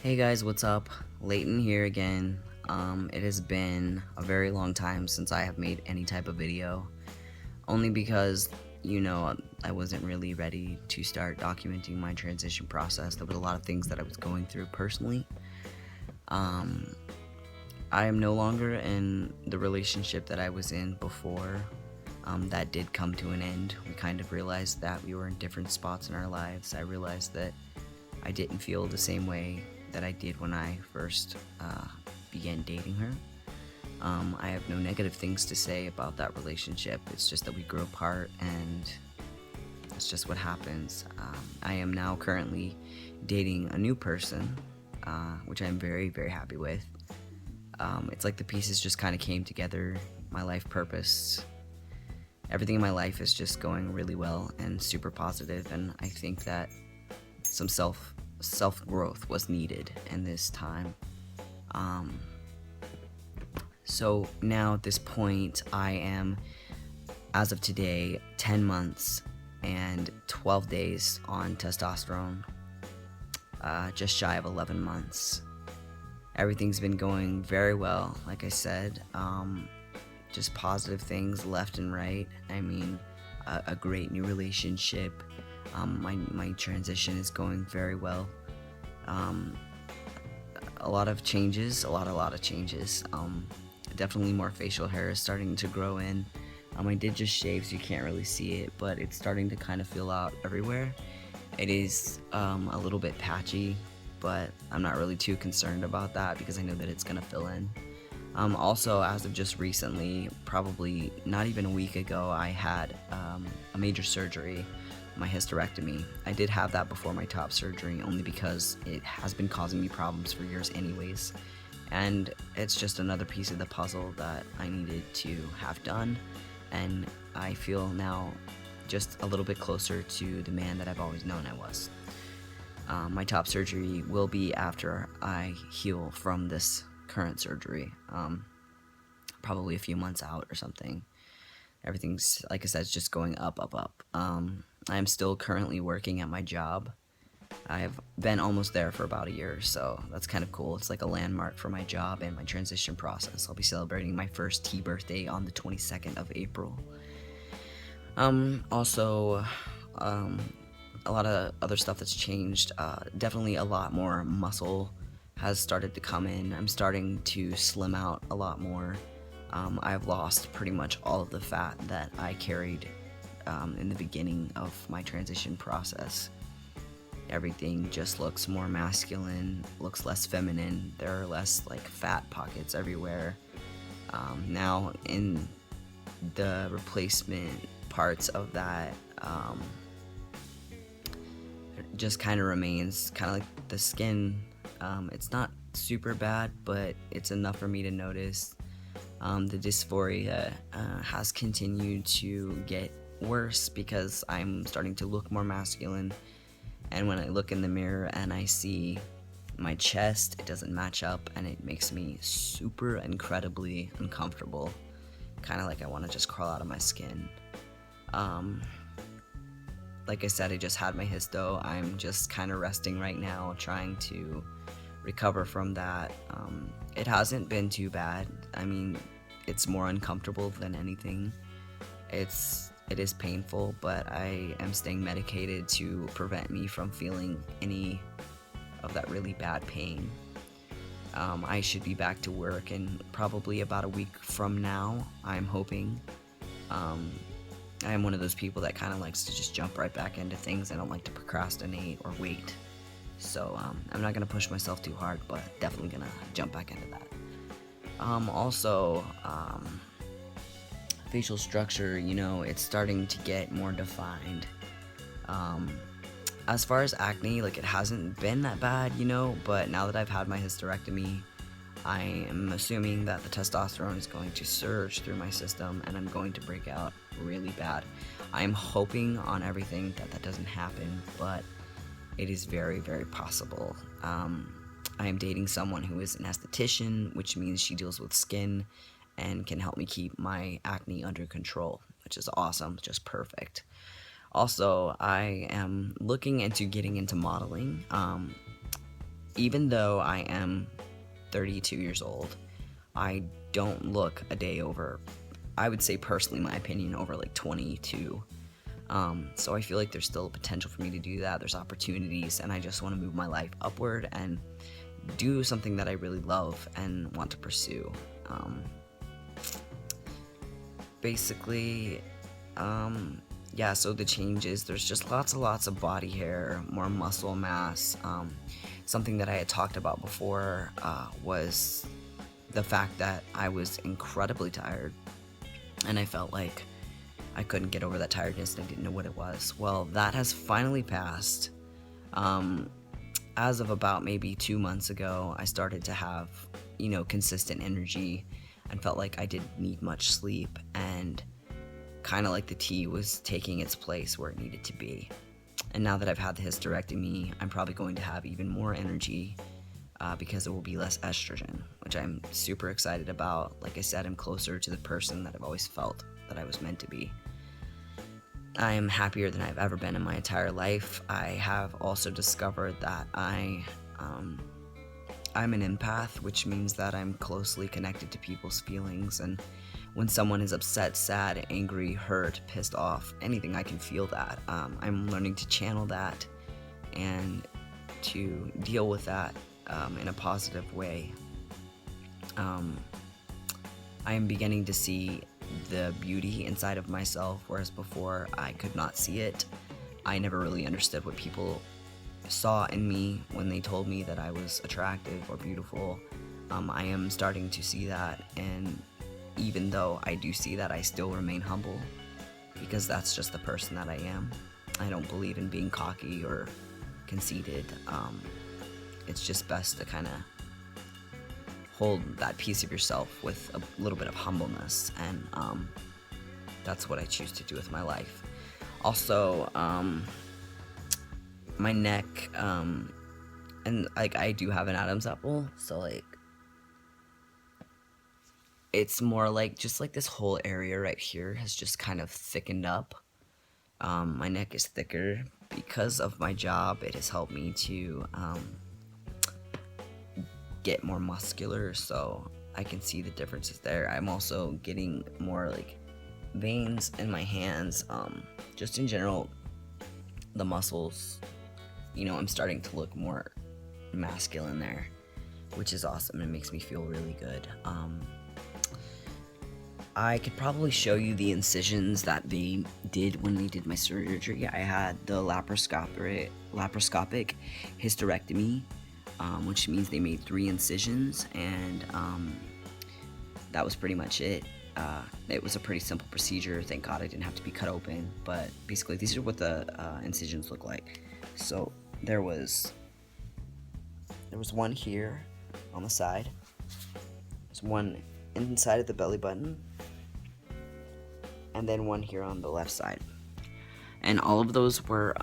Hey guys, what's up? Layton here again. It has been a very long time since I have made any type of video, only because, I wasn't really ready to start documenting my transition process. There was a lot of things that I was going through personally. Um, I am no longer in the relationship that I was in before. That did come to an end. We kind of realized that we were in different spots in our lives. I realized that I didn't feel the same way that I did when I first began dating her. I have no negative things to say about that relationship. It's just that we grew apart, and it's just what happens. I am now currently dating a new person, which I'm very, very happy with. It's like the pieces just kind of came together. My life purpose, everything in my life is just going really well and super positive, and I think that some self growth was needed in this time. So now at this point, I am, as of today, 10 months and 12 days on testosterone, just shy of 11 months. Everything's been going very well, like I said. Just positive things left and right. I mean, a great new relationship. My transition is going very well. A lot of changes, a lot of changes. Definitely more facial hair is starting to grow in. I did just shave, so you can't really see it, but it's starting to kind of fill out everywhere. It is a little bit patchy, but I'm not really too concerned about that because I know that it's gonna fill in. Also, as of just recently, probably not even a week ago, I had a major surgery, my hysterectomy. I did have that before my top surgery, only because it has been causing me problems for years anyways. And it's just another piece of the puzzle that I needed to have done, and I feel now just a little bit closer to the man that I've always known I was. My top surgery will be after I heal from this current surgery, probably a few months out or something. Everything's, like I said, it's just going up, up, up. I am still currently working at my job. I've been almost there for about a year, so that's kind of cool. It's like a landmark for my job and my transition process. I'll be celebrating my first T birthday on the 22nd of April. Also, a lot of other stuff that's changed. Definitely a lot more muscle has started to come in. I'm starting to slim out a lot more. I've lost pretty much all of the fat that I carried in the beginning of my transition process. Everything just looks more masculine, looks less feminine. There are less like fat pockets everywhere. Now in the replacement parts of that, just kind of remains kind of like the skin. It's not super bad, but it's enough for me to notice. The dysphoria has continued to get worse because I'm starting to look more masculine, and when I look in the mirror and I see my chest, it doesn't match up, and it makes me super incredibly uncomfortable, kind of like I want to just crawl out of my skin. Like I said, I just had my histo. I'm just kind of resting right now, trying to recover from that. It hasn't been too bad. I mean, it's more uncomfortable than anything. It is painful, but I am staying medicated to prevent me from feeling any of that really bad pain. I should be back to work in probably about a week from now, I'm hoping. I am one of those people that kind of likes to just jump right back into things. I don't like to procrastinate or wait. So I'm not going to push myself too hard, but definitely going to jump back into that. Also, facial structure, it's starting to get more defined. As far as acne, like, it hasn't been that bad, but now that I've had my hysterectomy, I am assuming that the testosterone is going to surge through my system and I'm going to break out really bad. I'm hoping on everything that that doesn't happen, but it is very, very possible. I am dating someone who is an esthetician, which means she deals with skin and can help me keep my acne under control, which is awesome, just perfect. Also, I am looking into getting into modeling. even though I am 32 years old, I don't look a day over, I would say personally, my opinion, over like 22. So I feel like there's still potential for me to do that. There's opportunities, and I just want to move my life upward and do something that I really love and want to pursue. Basically, yeah, so the changes, there's just lots of body hair, more muscle mass. Something that I had talked about before was the fact that I was incredibly tired, and I felt like I couldn't get over that tiredness and I didn't know what it was. Well, that has finally passed. As of about maybe 2 months ago, I started to have, consistent energy and felt like I didn't need much sleep, and kind of like the tea was taking its place where it needed to be. And now that I've had the hysterectomy, I'm probably going to have even more energy because it will be less estrogen, which I'm super excited about. Like I said, I'm closer to the person that I've always felt that I was meant to be. I am happier than I've ever been in my entire life. I have also discovered that I'm an empath, which means that I'm closely connected to people's feelings, and when someone is upset, sad, angry, hurt, pissed off, anything, I can feel that. I'm learning to channel that and to deal with that in a positive way. I am beginning to see the beauty inside of myself, whereas before I could not see it. I never really understood what people saw in me when they told me that I was attractive or beautiful. I am starting to see that, and even though I do see that, I still remain humble because that's just the person that I am. I don't believe in being cocky or conceited. It's just best to kind of hold that piece of yourself with a little bit of humbleness, and that's what I choose to do with my life. Also, my neck, and like I do have an Adam's apple, so like it's more like just like this whole area right here has just kind of thickened up. My neck is thicker because of my job. It has helped me to get more muscular, so I can see the differences there. I'm also getting more like veins in my hands. Just in general, the muscles, I'm starting to look more masculine there, which is awesome. It makes me feel really good. I could probably show you the incisions that they did when they did my surgery. I had the laparoscopic hysterectomy, which means they made 3 incisions, and that was pretty much it. It was a pretty simple procedure. Thank God I didn't have to be cut open, but basically these are what the incisions look like. So there was one here on the side. There's one inside of the belly button, and then one here on the left side. And all of those were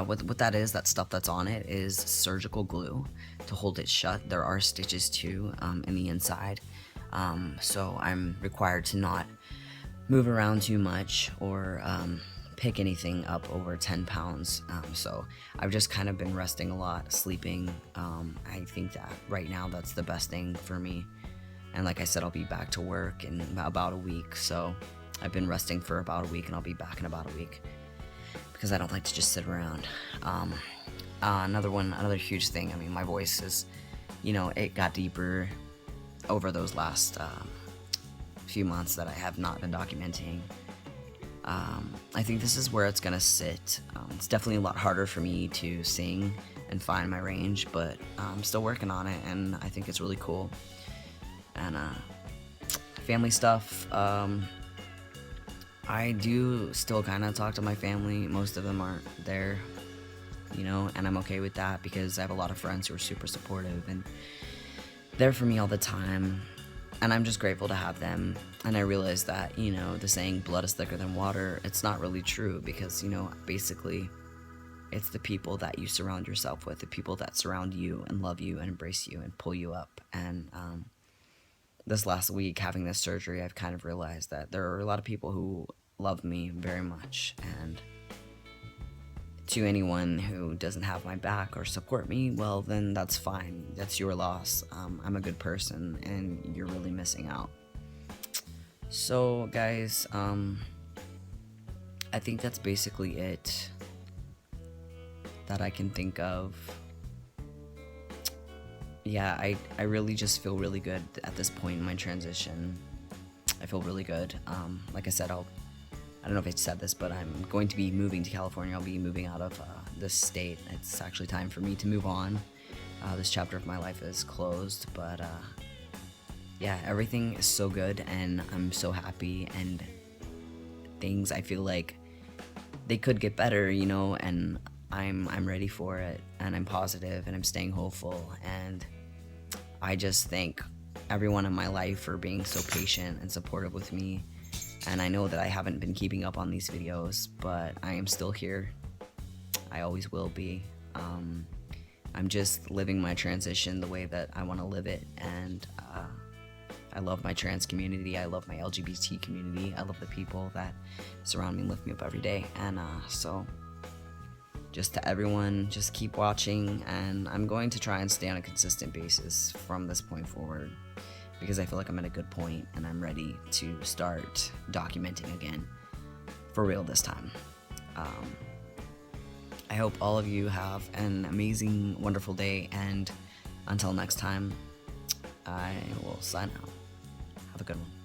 what that is, that stuff that's on it is surgical glue to hold it shut. There are stitches too in the inside, so I'm required to not move around too much or pick anything up over 10 pounds. So I've just kind of been resting a lot, sleeping. I think that right now that's the best thing for me. And like I said, I'll be back to work in about a week. So I've been resting for about a week, and I'll be back in about a week because I don't like to just sit around. Another huge thing. I mean, my voice is, it got deeper over those last few months that I have not been documenting. I think this is where it's gonna sit. It's definitely a lot harder for me to sing and find my range, but I'm still working on it, and I think it's really cool. And family stuff, I do still kind of talk to my family. Most of them aren't there, and I'm okay with that because I have a lot of friends who are super supportive and there for me all the time. And I'm just grateful to have them. And I realize that, the saying blood is thicker than water, it's not really true because, basically it's the people that you surround yourself with, the people that surround you and love you and embrace you and pull you up. And this last week, having this surgery, I've kind of realized that there are a lot of people who love me very much. And to anyone who doesn't have my back or support me, well, then that's fine. That's your loss. I'm a good person, and you're really missing out. So, guys, I think that's basically it that I can think of. Yeah, I really just feel really good at this point in my transition. I feel really good. Like I said, I don't know if I said this, but I'm going to be moving to California. I'll be moving out of this state. It's actually time for me to move on. This chapter of my life is closed, but yeah, everything is so good, and I'm so happy, and things I feel like they could get better, you know, and I'm ready for it, and I'm positive, and I'm staying hopeful, and I just thank everyone in my life for being so patient and supportive with me. And I know that I haven't been keeping up on these videos, but I am still here. I always will be. I'm just living my transition the way that I want to live it, and I love my trans community. I love my LGBT community. I love the people that surround me and lift me up every day. And so just to everyone, just keep watching, and I'm going to try and stay on a consistent basis from this point forward, because I feel like I'm at a good point and I'm ready to start documenting again, for real this time. I hope all of you have an amazing, wonderful day, and until next time, I will sign out. Have a good one.